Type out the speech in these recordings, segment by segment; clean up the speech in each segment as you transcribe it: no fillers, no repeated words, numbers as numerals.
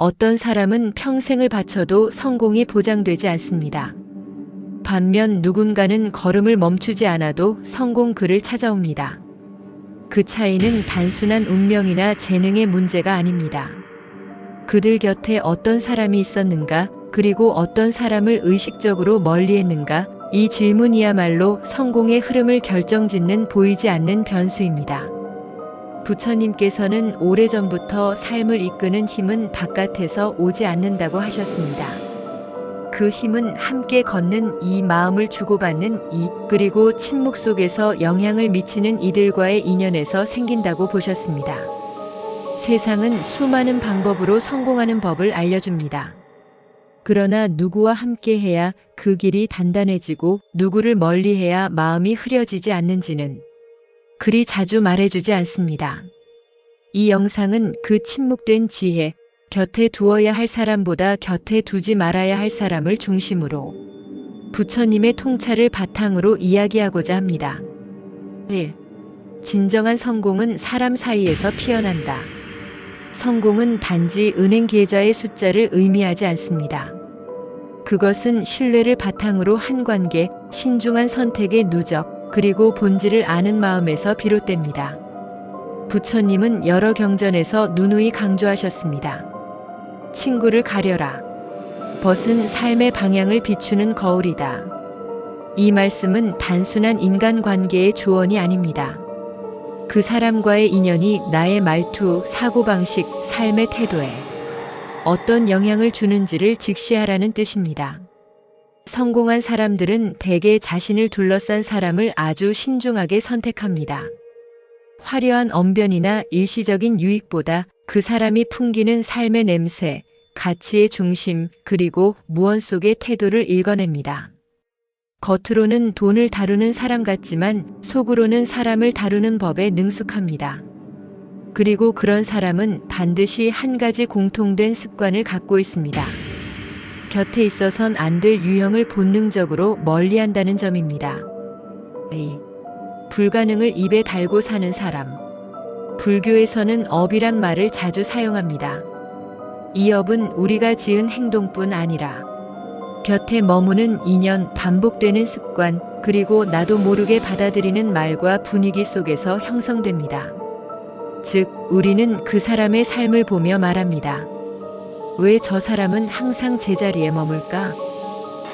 어떤 사람은 평생을 바쳐도 성공이 보장되지 않습니다. 반면 누군가는 걸음을 멈추지 않아도 성공 그를 찾아옵니다. 그 차이는 단순한 운명이나 재능의 문제가 아닙니다. 그들 곁에 어떤 사람이 있었는가, 그리고 어떤 사람을 의식적으로 멀리했는가, 이 질문이야말로 성공의 흐름을 결정짓는 보이지 않는 변수입니다. 부처님께서는 오래전부터 삶을 이끄는 힘은 바깥에서 오지 않는다고 하셨습니다. 그 힘은 함께 걷는 이, 마음을 주고받는 이, 그리고 침묵 속에서 영향을 미치는 이들과의 인연에서 생긴다고 보셨습니다. 세상은 수많은 방법으로 성공하는 법을 알려줍니다. 그러나 누구와 함께해야 그 길이 단단해지고 누구를 멀리해야 마음이 흐려지지 않는지는 그리 자주 말해주지 않습니다. 이 영상은 그 침묵된 지혜, 곁에 두어야 할 사람보다 곁에 두지 말아야 할 사람을 중심으로 부처님의 통찰을 바탕으로 이야기하고자 합니다. 1. 진정한 성공은 사람 사이에서 피어난다. 성공은 단지 은행 계좌의 숫자를 의미하지 않습니다. 그것은 신뢰를 바탕으로 한 관계, 신중한 선택의 누적, 그리고 본질을 아는 마음에서 비롯됩니다. 부처님은 여러 경전에서 누누이 강조하셨습니다. 친구를 가려라. 벗은 삶의 방향을 비추는 거울이다. 이 말씀은 단순한 인간관계의 조언이 아닙니다. 그 사람과의 인연이 나의 말투, 사고방식, 삶의 태도에 어떤 영향을 주는지를 직시하라는 뜻입니다. 성공한 사람들은 대개 자신을 둘러싼 사람을 아주 신중하게 선택합니다. 화려한 언변이나 일시적인 유익보다 그 사람이 풍기는 삶의 냄새, 가치의 중심, 그리고 무언 속의 태도를 읽어냅니다. 겉으로는 돈을 다루는 사람 같지만 속으로는 사람을 다루는 법에 능숙합니다. 그리고 그런 사람은 반드시 한 가지 공통된 습관을 갖고 있습니다. 곁에 있어선 안 될 유형을 본능적으로 멀리한다는 점입니다. 2. 불가능을 입에 달고 사는 사람. 불교에서는 업이란 말을 자주 사용합니다. 이 업은 우리가 지은 행동뿐 아니라 곁에 머무는 인연, 반복되는 습관, 그리고 나도 모르게 받아들이는 말과 분위기 속에서 형성됩니다. 즉, 우리는 그 사람의 삶을 보며 말합니다. 왜 저 사람은 항상 제자리에 머물까?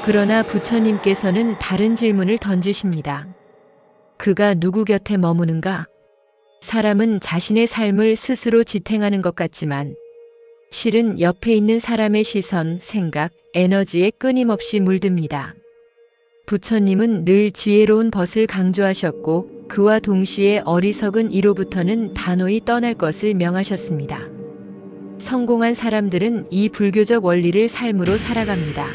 그러나 부처님께서는 다른 질문을 던지십니다. 그가 누구 곁에 머무는가? 사람은 자신의 삶을 스스로 지탱하는 것 같지만 실은 옆에 있는 사람의 시선, 생각, 에너지에 끊임없이 물듭니다. 부처님은 늘 지혜로운 벗을 강조하셨고 그와 동시에 어리석은 이로부터는 단호히 떠날 것을 명하셨습니다. 성공한 사람들은 이 불교적 원리를 삶으로 살아갑니다.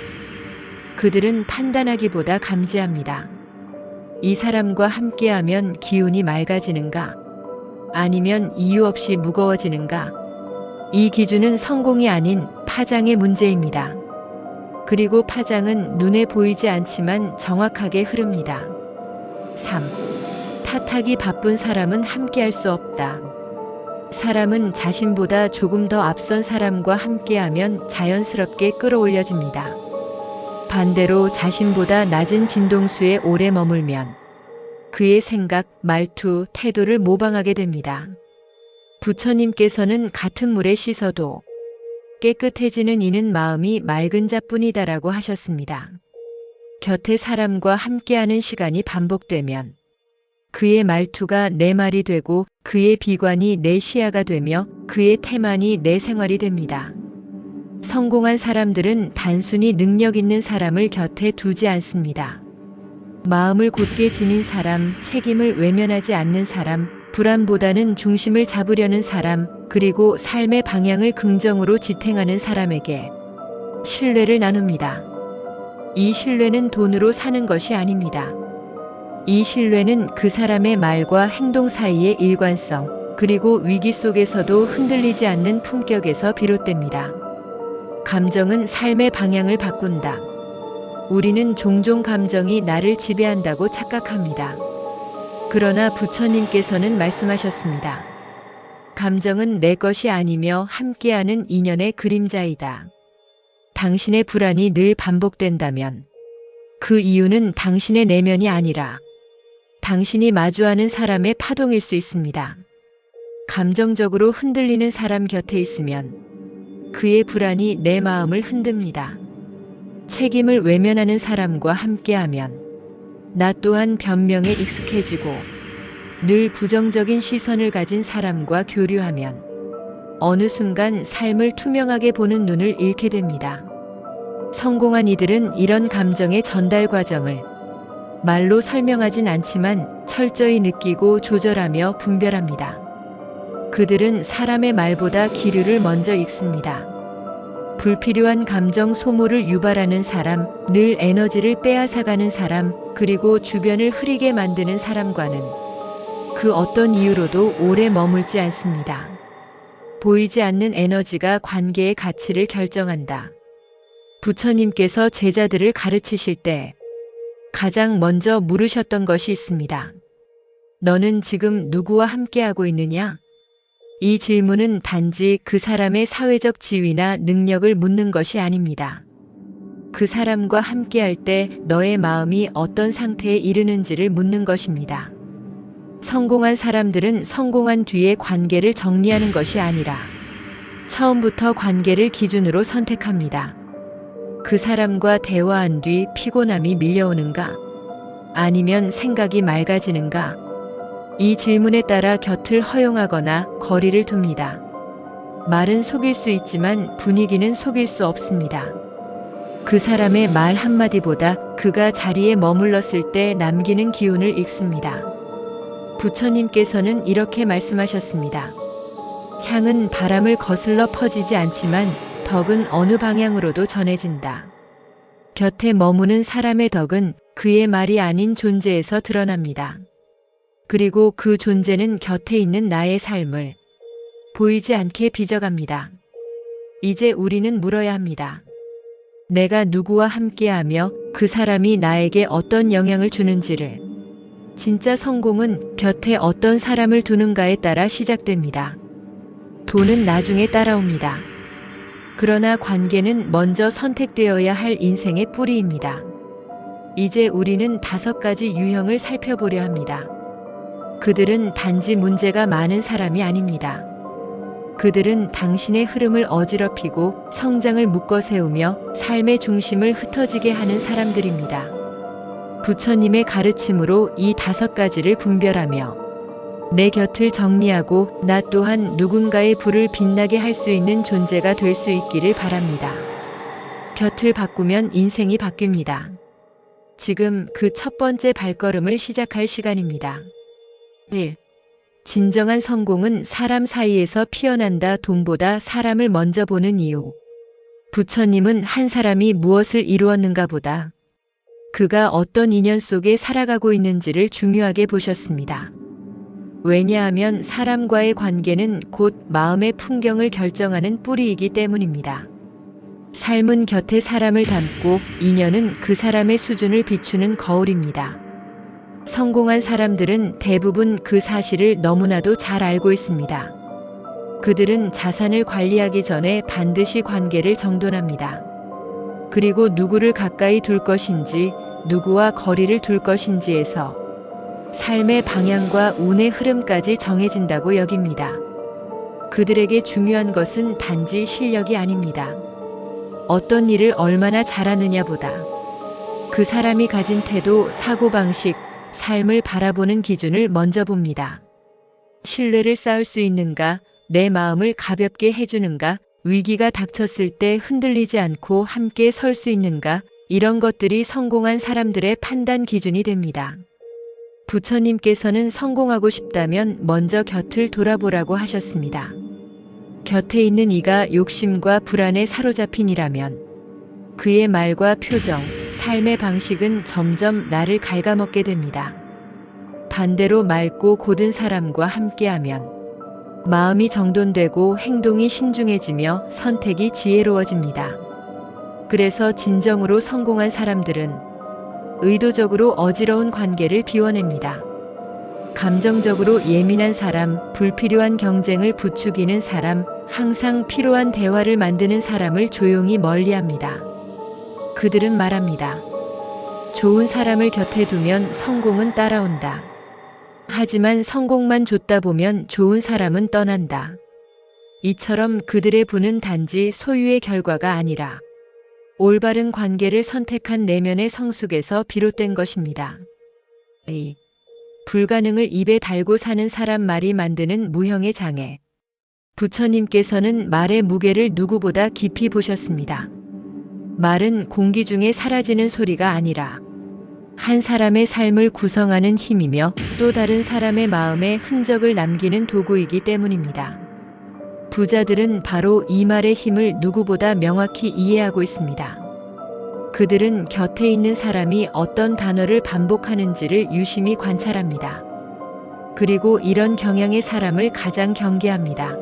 그들은 판단하기보다 감지합니다. 이 사람과 함께하면 기운이 맑아지는가? 아니면 이유 없이 무거워지는가? 이 기준은 성공이 아닌 파장의 문제입니다. 그리고 파장은 눈에 보이지 않지만 정확하게 흐릅니다. 3. 탓하기 바쁜 사람은 함께할 수 없다. 사람은 자신보다 조금 더 앞선 사람과 함께하면 자연스럽게 끌어올려집니다. 반대로 자신보다 낮은 진동수에 오래 머물면 그의 생각, 말투, 태도를 모방하게 됩니다. 부처님께서는 같은 물에 씻어도 깨끗해지는 이는 마음이 맑은 자뿐이다라고 하셨습니다. 곁에 사람과 함께하는 시간이 반복되면 그의 말투가 내 말이 되고 그의 비관이 내 시야가 되며 그의 태만이 내 생활이 됩니다. 성공한 사람들은 단순히 능력 있는 사람을 곁에 두지 않습니다. 마음을 곧게 지닌 사람, 책임을 외면하지 않는 사람, 불안보다는 중심을 잡으려는 사람, 그리고 삶의 방향을 긍정으로 지탱하는 사람에게 신뢰를 나눕니다. 이 신뢰는 돈으로 사는 것이 아닙니다. 이 신뢰는 그 사람의 말과 행동 사이의 일관성, 그리고 위기 속에서도 흔들리지 않는 품격에서 비롯됩니다. 감정은 삶의 방향을 바꾼다. 우리는 종종 감정이 나를 지배한다고 착각합니다. 그러나 부처님께서는 말씀하셨습니다. 감정은 내 것이 아니며 함께하는 인연의 그림자이다. 당신의 불안이 늘 반복된다면 그 이유는 당신의 내면이 아니라 당신이 마주하는 사람의 파동일 수 있습니다. 감정적으로 흔들리는 사람 곁에 있으면 그의 불안이 내 마음을 흔듭니다. 책임을 외면하는 사람과 함께하면 나 또한 변명에 익숙해지고 늘 부정적인 시선을 가진 사람과 교류하면 어느 순간 삶을 투명하게 보는 눈을 잃게 됩니다. 성공한 이들은 이런 감정의 전달 과정을 말로 설명하진 않지만 철저히 느끼고 조절하며 분별합니다. 그들은 사람의 말보다 기류를 먼저 읽습니다. 불필요한 감정 소모를 유발하는 사람, 늘 에너지를 빼앗아가는 사람, 그리고 주변을 흐리게 만드는 사람과는 그 어떤 이유로도 오래 머물지 않습니다. 보이지 않는 에너지가 관계의 가치를 결정한다. 부처님께서 제자들을 가르치실 때 가장 먼저 물으셨던 것이 있습니다. 너는 지금 누구와 함께하고 있느냐? 이 질문은 단지 그 사람의 사회적 지위나 능력을 묻는 것이 아닙니다. 그 사람과 함께할 때 너의 마음이 어떤 상태에 이르는지를 묻는 것입니다. 성공한 사람들은 성공한 뒤에 관계를 정리하는 것이 아니라 처음부터 관계를 기준으로 선택합니다. 그 사람과 대화한 뒤 피곤함이 밀려오는가? 아니면 생각이 맑아지는가? 이 질문에 따라 곁을 허용하거나 거리를 둡니다. 말은 속일 수 있지만 분위기는 속일 수 없습니다. 그 사람의 말 한마디보다 그가 자리에 머물렀을 때 남기는 기운을 읽습니다. 부처님께서는 이렇게 말씀하셨습니다. 향은 바람을 거슬러 퍼지지 않지만 덕은 어느 방향으로도 전해진다. 곁에 머무는 사람의 덕은 그의 말이 아닌 존재에서 드러납니다. 그리고 그 존재는 곁에 있는 나의 삶을 보이지 않게 빚어갑니다. 이제 우리는 물어야 합니다. 내가 누구와 함께하며 그 사람이 나에게 어떤 영향을 주는지를. 진짜 성공은 곁에 어떤 사람을 두는가에 따라 시작됩니다. 돈은 나중에 따라옵니다. 그러나 관계는 먼저 선택되어야 할 인생의 뿌리입니다. 이제 우리는 5가지 유형을 살펴보려 합니다. 그들은 단지 문제가 많은 사람이 아닙니다. 그들은 당신의 흐름을 어지럽히고 성장을 묶어 세우며 삶의 중심을 흩어지게 하는 사람들입니다. 부처님의 가르침으로 이 5가지를 분별하며 내 곁을 정리하고 나 또한 누군가의 불을 빛나게 할 수 있는 존재가 될 수 있기를 바랍니다. 곁을 바꾸면 인생이 바뀝니다. 지금 그 첫 번째 발걸음을 시작할 시간입니다. 1. 진정한 성공은 사람 사이에서 피어난다. 돈보다 사람을 먼저 보는 이유. 부처님은 한 사람이 무엇을 이루었는가 보다 그가 어떤 인연 속에 살아가고 있는지를 중요하게 보셨습니다. 왜냐하면 사람과의 관계는 곧 마음의 풍경을 결정하는 뿌리이기 때문입니다. 삶은 곁에 사람을 담고 인연은 그 사람의 수준을 비추는 거울입니다. 성공한 사람들은 대부분 그 사실을 너무나도 잘 알고 있습니다. 그들은 자산을 관리하기 전에 반드시 관계를 정돈합니다. 그리고 누구를 가까이 둘 것인지, 누구와 거리를 둘 것인지에서 삶의 방향과 운의 흐름까지 정해진다고 여깁니다. 그들에게 중요한 것은 단지 실력이 아닙니다. 어떤 일을 얼마나 잘하느냐보다 그 사람이 가진 태도, 사고방식, 삶을 바라보는 기준을 먼저 봅니다. 신뢰를 쌓을 수 있는가, 내 마음을 가볍게 해주는가, 위기가 닥쳤을 때 흔들리지 않고 함께 설 수 있는가, 이런 것들이 성공한 사람들의 판단 기준이 됩니다. 부처님께서는 성공하고 싶다면 먼저 곁을 돌아보라고 하셨습니다. 곁에 있는 이가 욕심과 불안에 사로잡힌 이라면 그의 말과 표정, 삶의 방식은 점점 나를 갉아먹게 됩니다. 반대로 맑고 고든 사람과 함께하면 마음이 정돈되고 행동이 신중해지며 선택이 지혜로워집니다. 그래서 진정으로 성공한 사람들은 의도적으로 어지러운 관계를 비워냅니다. 감정적으로 예민한 사람, 불필요한 경쟁을 부추기는 사람, 항상 필요한 대화를 만드는 사람을 조용히 멀리합니다. 그들은 말합니다. 좋은 사람을 곁에 두면 성공은 따라온다. 하지만 성공만 줬다 보면 좋은 사람은 떠난다. 이처럼 그들의 부는 단지 소유의 결과가 아니라 올바른 관계를 선택한 내면의 성숙에서 비롯된 것입니다. 이 불가능을 입에 달고 사는 사람 말이 만드는 무형의 장애. 부처님께서는 말의 무게를 누구보다 깊이 보셨습니다. 말은 공기 중에 사라지는 소리가 아니라 한 사람의 삶을 구성하는 힘이며 또 다른 사람의 마음에 흔적을 남기는 도구이기 때문입니다. 부자들은 바로 이 말의 힘을 누구보다 명확히 이해하고 있습니다. 그들은 곁에 있는 사람이 어떤 단어를 반복하는지를 유심히 관찰합니다. 그리고 이런 경향의 사람을 가장 경계합니다.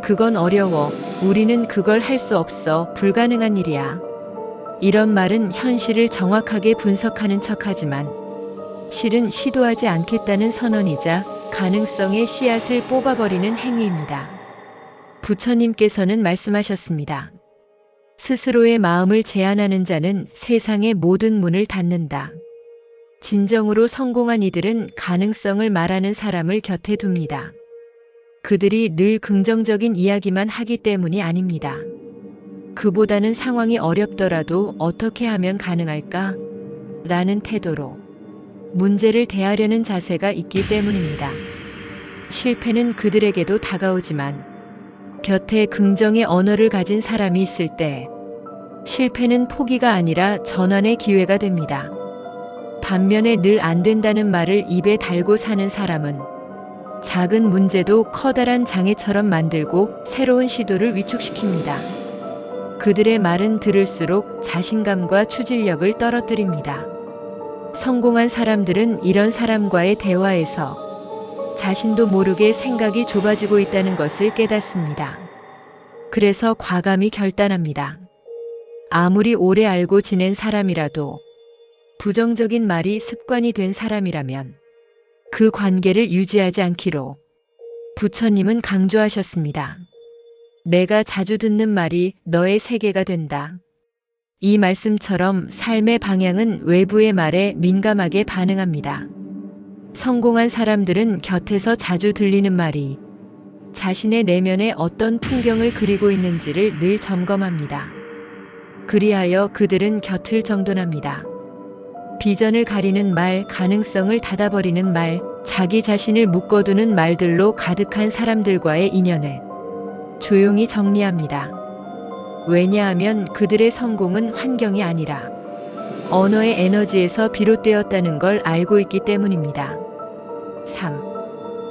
그건 어려워. 우리는 그걸 할 수 없어. 불가능한 일이야. 이런 말은 현실을 정확하게 분석하는 척하지만 실은 시도하지 않겠다는 선언이자 가능성의 씨앗을 뽑아버리는 행위입니다. 부처님께서는 말씀하셨습니다. 스스로의 마음을 제한하는 자는 세상의 모든 문을 닫는다. 진정으로 성공한 이들은 가능성을 말하는 사람을 곁에 둡니다. 그들이 늘 긍정적인 이야기만 하기 때문이 아닙니다. 그보다는 상황이 어렵더라도 어떻게 하면 가능할까? 라는 태도로 문제를 대하려는 자세가 있기 때문입니다. 실패는 그들에게도 다가오지만 곁에 긍정의 언어를 가진 사람이 있을 때 실패는 포기가 아니라 전환의 기회가 됩니다. 반면에 늘 안 된다는 말을 입에 달고 사는 사람은 작은 문제도 커다란 장애처럼 만들고 새로운 시도를 위축시킵니다. 그들의 말은 들을수록 자신감과 추진력을 떨어뜨립니다. 성공한 사람들은 이런 사람과의 대화에서 자신도 모르게 생각이 좁아지고 있다는 것을 깨닫습니다. 그래서 과감히 결단합니다. 아무리 오래 알고 지낸 사람이라도 부정적인 말이 습관이 된 사람이라면 그 관계를 유지하지 않기로 부처님은 강조하셨습니다. 내가 자주 듣는 말이 너의 세계가 된다. 이 말씀처럼 삶의 방향은 외부의 말에 민감하게 반응합니다. 성공한 사람들은 곁에서 자주 들리는 말이 자신의 내면에 어떤 풍경을 그리고 있는지를 늘 점검합니다. 그리하여 그들은 곁을 정돈합니다. 비전을 가리는 말, 가능성을 닫아버리는 말, 자기 자신을 묶어두는 말들로 가득한 사람들과의 인연을 조용히 정리합니다. 왜냐하면 그들의 성공은 환경이 아니라 언어의 에너지에서 비롯되었다는 걸 알고 있기 때문입니다. 3.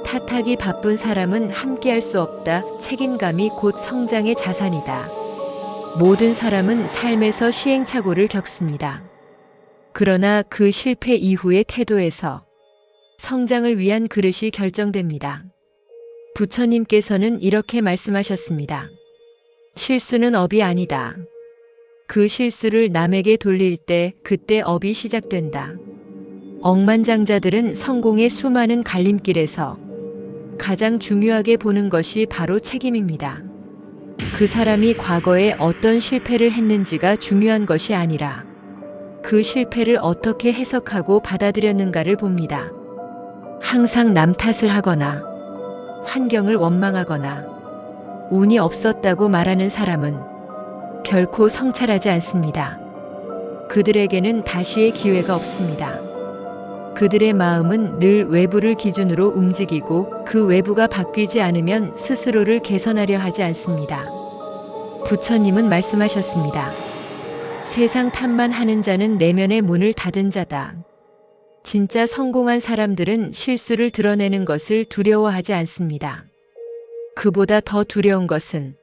탓하기 바쁜 사람은 함께할 수 없다. 책임감이 곧 성장의 자산이다. 모든 사람은 삶에서 시행착오를 겪습니다. 그러나 그 실패 이후의 태도에서 성장을 위한 그릇이 결정됩니다. 부처님께서는 이렇게 말씀하셨습니다. 실수는 업이 아니다. 그 실수를 남에게 돌릴 때 그때 업이 시작된다. 억만장자들은 성공의 수많은 갈림길에서 가장 중요하게 보는 것이 바로 책임입니다. 그 사람이 과거에 어떤 실패를 했는지가 중요한 것이 아니라 그 실패를 어떻게 해석하고 받아들였는가를 봅니다. 항상 남 탓을 하거나 환경을 원망하거나 운이 없었다고 말하는 사람은 결코 성찰하지 않습니다. 그들에게는 다시의 기회가 없습니다. 그들의 마음은 늘 외부를 기준으로 움직이고 그 외부가 바뀌지 않으면 스스로를 개선하려 하지 않습니다. 부처님은 말씀하셨습니다. 세상 탓만 하는 자는 내면의 문을 닫은 자다. 진짜 성공한 사람들은 실수를 드러내는 것을 두려워하지 않습니다. 그보다 더 두려운 것은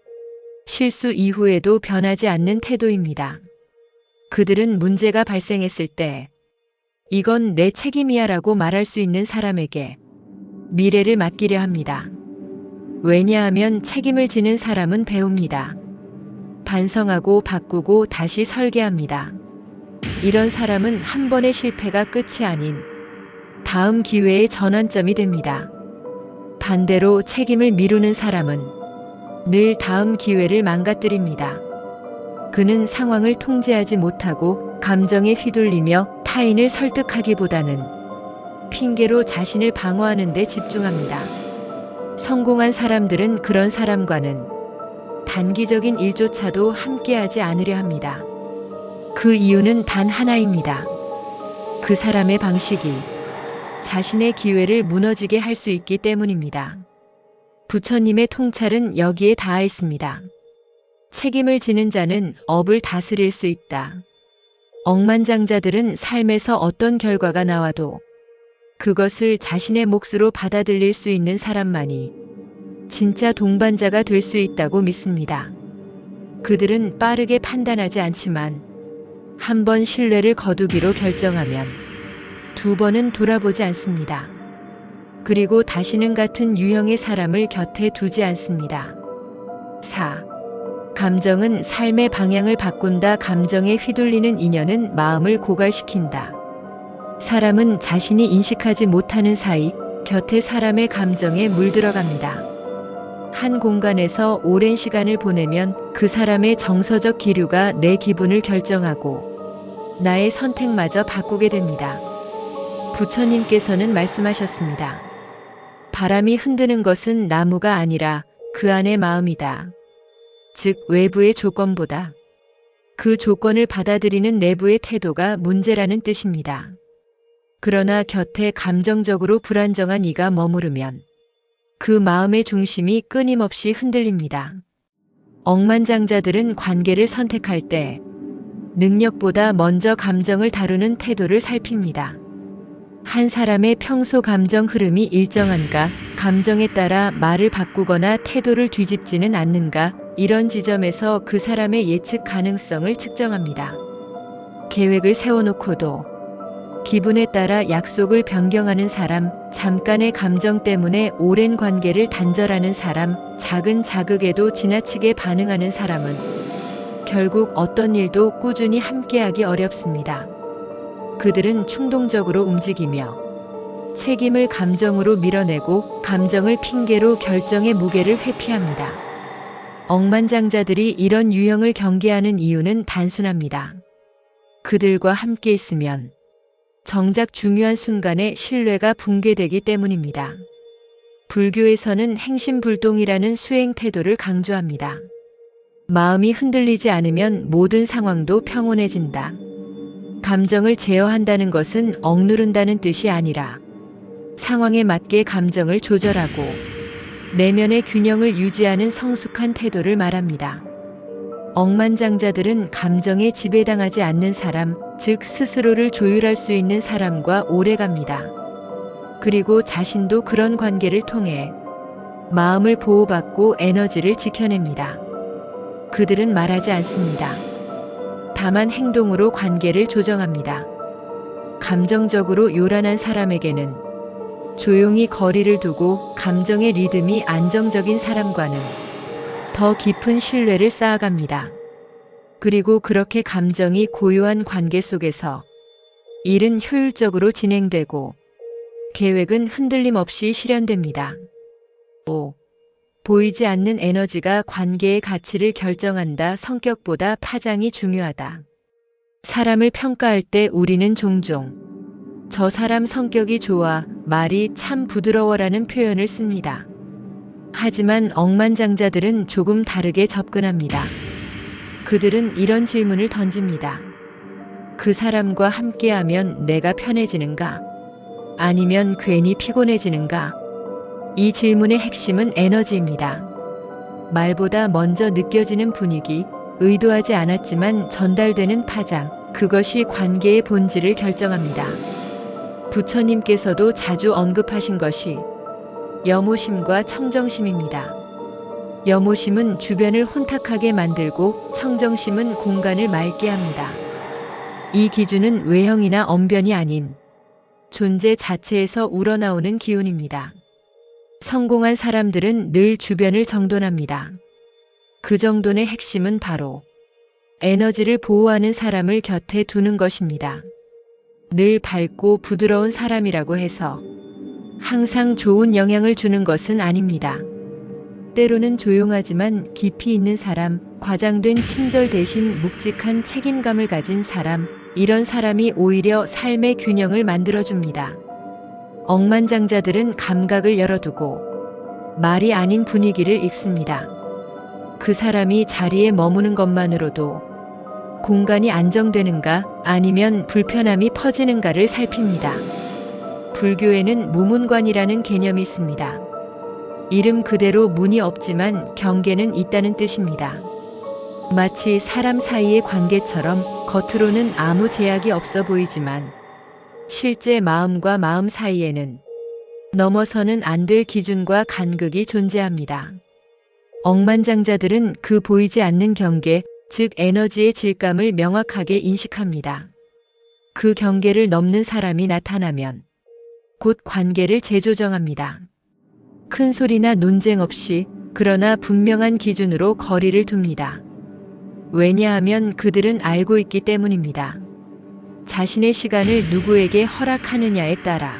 실수 이후에도 변하지 않는 태도입니다. 그들은 문제가 발생했을 때 이건 내 책임이야 라고 말할 수 있는 사람에게 미래를 맡기려 합니다. 왜냐하면 책임을 지는 사람은 배웁니다. 반성하고 바꾸고 다시 설계합니다. 이런 사람은 한 번의 실패가 끝이 아닌 다음 기회의 전환점이 됩니다. 반대로 책임을 미루는 사람은 늘 다음 기회를 망가뜨립니다. 그는 상황을 통제하지 못하고 감정에 휘둘리며 타인을 설득하기보다는 핑계로 자신을 방어하는 데 집중합니다. 성공한 사람들은 그런 사람과는 단기적인 일조차도 함께하지 않으려 합니다. 그 이유는 단 하나입니다. 그 사람의 방식이 자신의 기회를 무너지게 할 수 있기 때문입니다. 부처님의 통찰은 여기에 닿아 있습니다. 책임을 지는 자는 업을 다스릴 수 있다. 억만장자들은 삶에서 어떤 결과가 나와도 그것을 자신의 몫으로 받아들일 수 있는 사람만이 진짜 동반자가 될 수 있다고 믿습니다. 그들은 빠르게 판단하지 않지만 한 번 신뢰를 거두기로 결정하면 두 번은 돌아보지 않습니다. 그리고 다시는 같은 유형의 사람을 곁에 두지 않습니다. 4. 감정은 삶의 방향을 바꾼다. 감정에 휘둘리는 인연은 마음을 고갈시킨다. 사람은 자신이 인식하지 못하는 사이 곁에 사람의 감정에 물들어갑니다. 한 공간에서 오랜 시간을 보내면 그 사람의 정서적 기류가 내 기분을 결정하고 나의 선택마저 바꾸게 됩니다. 부처님께서는 말씀하셨습니다. 바람이 흔드는 것은 나무가 아니라 그 안의 마음이다. 즉 외부의 조건보다 그 조건을 받아들이는 내부의 태도가 문제라는 뜻입니다. 그러나 곁에 감정적으로 불안정한 이가 머무르면 그 마음의 중심이 끊임없이 흔들립니다. 억만장자들은 관계를 선택할 때 능력보다 먼저 감정을 다루는 태도를 살핍니다. 한 사람의 평소 감정 흐름이 일정한가, 감정에 따라 말을 바꾸거나 태도를 뒤집지는 않는가, 이런 지점에서 그 사람의 예측 가능성을 측정합니다. 계획을 세워놓고도 기분에 따라 약속을 변경하는 사람, 잠깐의 감정 때문에 오랜 관계를 단절하는 사람, 작은 자극에도 지나치게 반응하는 사람은 결국 어떤 일도 꾸준히 함께하기 어렵습니다. 그들은 충동적으로 움직이며 책임을 감정으로 밀어내고 감정을 핑계로 결정의 무게를 회피합니다. 억만장자들이 이런 유형을 경계하는 이유는 단순합니다. 그들과 함께 있으면 정작 중요한 순간에 신뢰가 붕괴되기 때문입니다. 불교에서는 행심불동이라는 수행 태도를 강조합니다. 마음이 흔들리지 않으면 모든 상황도 평온해진다. 감정을 제어한다는 것은 억누른다는 뜻이 아니라 상황에 맞게 감정을 조절하고 내면의 균형을 유지하는 성숙한 태도를 말합니다. 억만장자들은 감정에 지배당하지 않는 사람, 즉 스스로를 조율할 수 있는 사람과 오래갑니다. 그리고 자신도 그런 관계를 통해 마음을 보호받고 에너지를 지켜냅니다. 그들은 말하지 않습니다. 다만 행동으로 관계를 조정합니다. 감정적으로 요란한 사람에게는 조용히 거리를 두고 감정의 리듬이 안정적인 사람과는 더 깊은 신뢰를 쌓아갑니다. 그리고 그렇게 감정이 고요한 관계 속에서 일은 효율적으로 진행되고 계획은 흔들림 없이 실현됩니다. 5. 보이지 않는 에너지가 관계의 가치를 결정한다. 성격보다 파장이 중요하다. 사람을 평가할 때 우리는 종종 저 사람 성격이 좋아, 말이 참 부드러워라는 표현을 씁니다. 하지만 억만장자들은 조금 다르게 접근합니다. 그들은 이런 질문을 던집니다. 그 사람과 함께하면 내가 편해지는가? 아니면 괜히 피곤해지는가? 이 질문의 핵심은 에너지입니다. 말보다 먼저 느껴지는 분위기, 의도하지 않았지만 전달되는 파장, 그것이 관계의 본질을 결정합니다. 부처님께서도 자주 언급하신 것이 염오심과 청정심입니다. 염오심은 주변을 혼탁하게 만들고 청정심은 공간을 맑게 합니다. 이 기준은 외형이나 언변이 아닌 존재 자체에서 우러나오는 기운입니다. 성공한 사람들은 늘 주변을 정돈합니다. 그 정돈의 핵심은 바로 에너지를 보호하는 사람을 곁에 두는 것입니다. 늘 밝고 부드러운 사람이라고 해서 항상 좋은 영향을 주는 것은 아닙니다. 때로는 조용하지만 깊이 있는 사람, 과장된 친절 대신 묵직한 책임감을 가진 사람, 이런 사람이 오히려 삶의 균형을 만들어줍니다. 억만장자들은 감각을 열어두고 말이 아닌 분위기를 읽습니다. 그 사람이 자리에 머무는 것만으로도 공간이 안정되는가 아니면 불편함이 퍼지는가를 살핍니다. 불교에는 무문관이라는 개념이 있습니다. 이름 그대로 문이 없지만 경계는 있다는 뜻입니다. 마치 사람 사이의 관계처럼 겉으로는 아무 제약이 없어 보이지만 실제 마음과 마음 사이에는 넘어서는 안 될 기준과 간극이 존재합니다. 억만장자들은 그 보이지 않는 경계, 즉 에너지의 질감을 명확하게 인식합니다. 그 경계를 넘는 사람이 나타나면 곧 관계를 재조정합니다. 큰 소리나 논쟁 없이 그러나 분명한 기준으로 거리를 둡니다. 왜냐하면 그들은 알고 있기 때문입니다. 자신의 시간을 누구에게 허락하느냐에 따라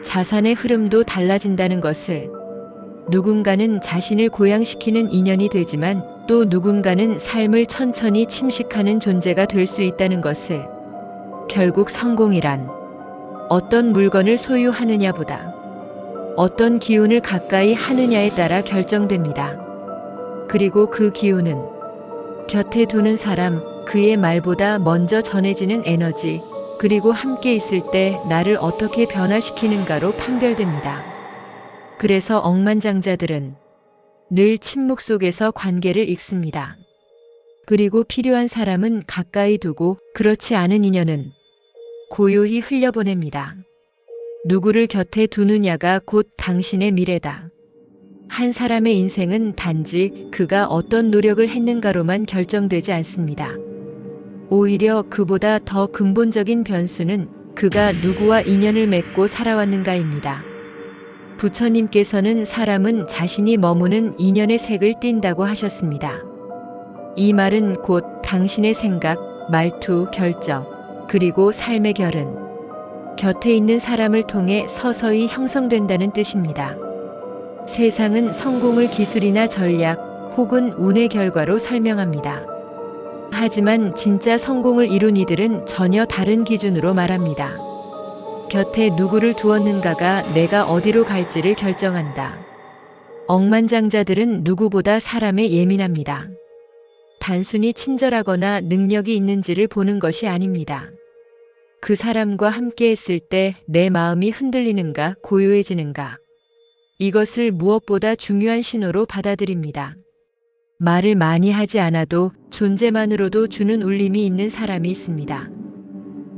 자산의 흐름도 달라진다는 것을, 누군가는 자신을 고양시키는 인연이 되지만 또 누군가는 삶을 천천히 침식하는 존재가 될 수 있다는 것을, 결국 성공이란 어떤 물건을 소유하느냐보다 어떤 기운을 가까이 하느냐에 따라 결정됩니다. 그리고 그 기운은 곁에 두는 사람, 그의 말보다 먼저 전해지는 에너지, 그리고 함께 있을 때 나를 어떻게 변화시키는가로 판별됩니다. 그래서 억만장자들은 늘 침묵 속에서 관계를 읽습니다. 그리고 필요한 사람은 가까이 두고 그렇지 않은 인연은 고요히 흘려보냅니다. 누구를 곁에 두느냐가 곧 당신의 미래다. 한 사람의 인생은 단지 그가 어떤 노력을 했는가로만 결정되지 않습니다. 오히려 그보다 더 근본적인 변수는 그가 누구와 인연을 맺고 살아왔는가입니다. 부처님께서는 사람은 자신이 머무는 인연의 색을 띈다고 하셨습니다. 이 말은 곧 당신의 생각, 말투, 결정, 그리고 삶의 결은 곁에 있는 사람을 통해 서서히 형성된다는 뜻입니다. 세상은 성공을 기술이나 전략 혹은 운의 결과로 설명합니다. 하지만 진짜 성공을 이룬 이들은 전혀 다른 기준으로 말합니다. 곁에 누구를 두었는가가 내가 어디로 갈지를 결정한다. 억만장자들은 누구보다 사람에 예민합니다. 단순히 친절하거나 능력이 있는지를 보는 것이 아닙니다. 그 사람과 함께 했을 때 내 마음이 흔들리는가, 고요해지는가. 이것을 무엇보다 중요한 신호로 받아들입니다. 말을 많이 하지 않아도 존재만으로도 주는 울림이 있는 사람이 있습니다.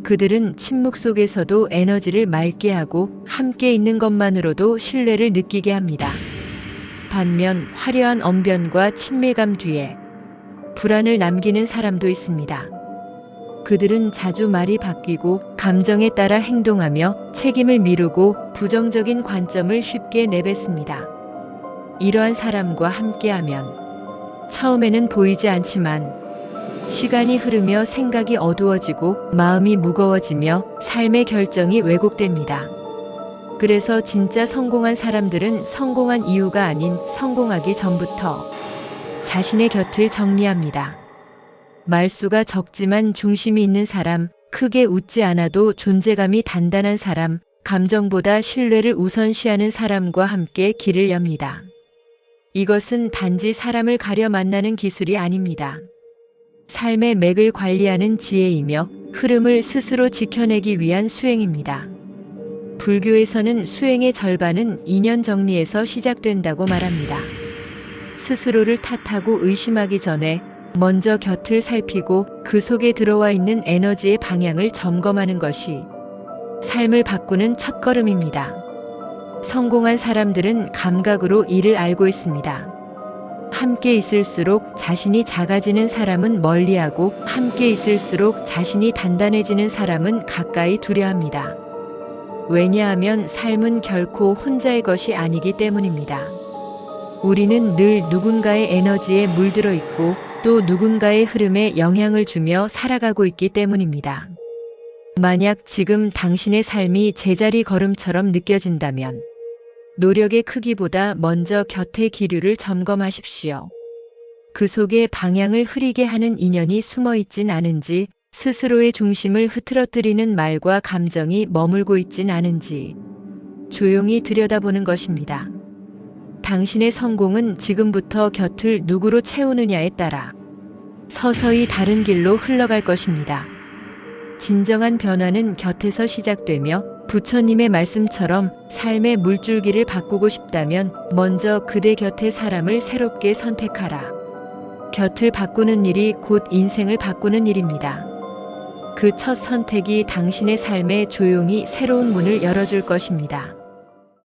그들은 침묵 속에서도 에너지를 맑게 하고 함께 있는 것만으로도 신뢰를 느끼게 합니다. 반면 화려한 언변과 친밀감 뒤에 불안을 남기는 사람도 있습니다. 그들은 자주 말이 바뀌고 감정에 따라 행동하며 책임을 미루고 부정적인 관점을 쉽게 내뱉습니다. 이러한 사람과 함께하면 처음에는 보이지 않지만 시간이 흐르며 생각이 어두워지고 마음이 무거워지며 삶의 결정이 왜곡됩니다. 그래서 진짜 성공한 사람들은 성공한 이유가 아닌 성공하기 전부터 자신의 곁을 정리합니다. 말수가 적지만 중심이 있는 사람, 크게 웃지 않아도 존재감이 단단한 사람, 감정보다 신뢰를 우선시하는 사람과 함께 길을 엽니다. 이것은 단지 사람을 가려 만나는 기술이 아닙니다. 삶의 맥을 관리하는 지혜이며 흐름을 스스로 지켜내기 위한 수행입니다. 불교에서는 수행의 절반은 인연 정리에서 시작된다고 말합니다. 스스로를 탓하고 의심하기 전에 먼저 곁을 살피고 그 속에 들어와 있는 에너지의 방향을 점검하는 것이 삶을 바꾸는 첫걸음입니다. 성공한 사람들은 감각으로 이를 알고 있습니다. 함께 있을수록 자신이 작아지는 사람은 멀리하고 함께 있을수록 자신이 단단해지는 사람은 가까이 두려 합니다. 왜냐하면 삶은 결코 혼자의 것이 아니기 때문입니다. 우리는 늘 누군가의 에너지에 물들어 있고 또 누군가의 흐름에 영향을 주며 살아가고 있기 때문입니다. 만약 지금 당신의 삶이 제자리 걸음처럼 느껴진다면 노력의 크기보다 먼저 곁의 기류를 점검하십시오. 그 속에 방향을 흐리게 하는 인연이 숨어 있진 않은지, 스스로의 중심을 흐트러뜨리는 말과 감정이 머물고 있진 않은지 조용히 들여다보는 것입니다. 당신의 성공은 지금부터 곁을 누구로 채우느냐에 따라 서서히 다른 길로 흘러갈 것입니다. 진정한 변화는 곁에서 시작되며 부처님의 말씀처럼 삶의 물줄기를 바꾸고 싶다면 먼저 그대 곁의 사람을 새롭게 선택하라. 곁을 바꾸는 일이 곧 인생을 바꾸는 일입니다. 그 첫 선택이 당신의 삶에 조용히 새로운 문을 열어줄 것입니다.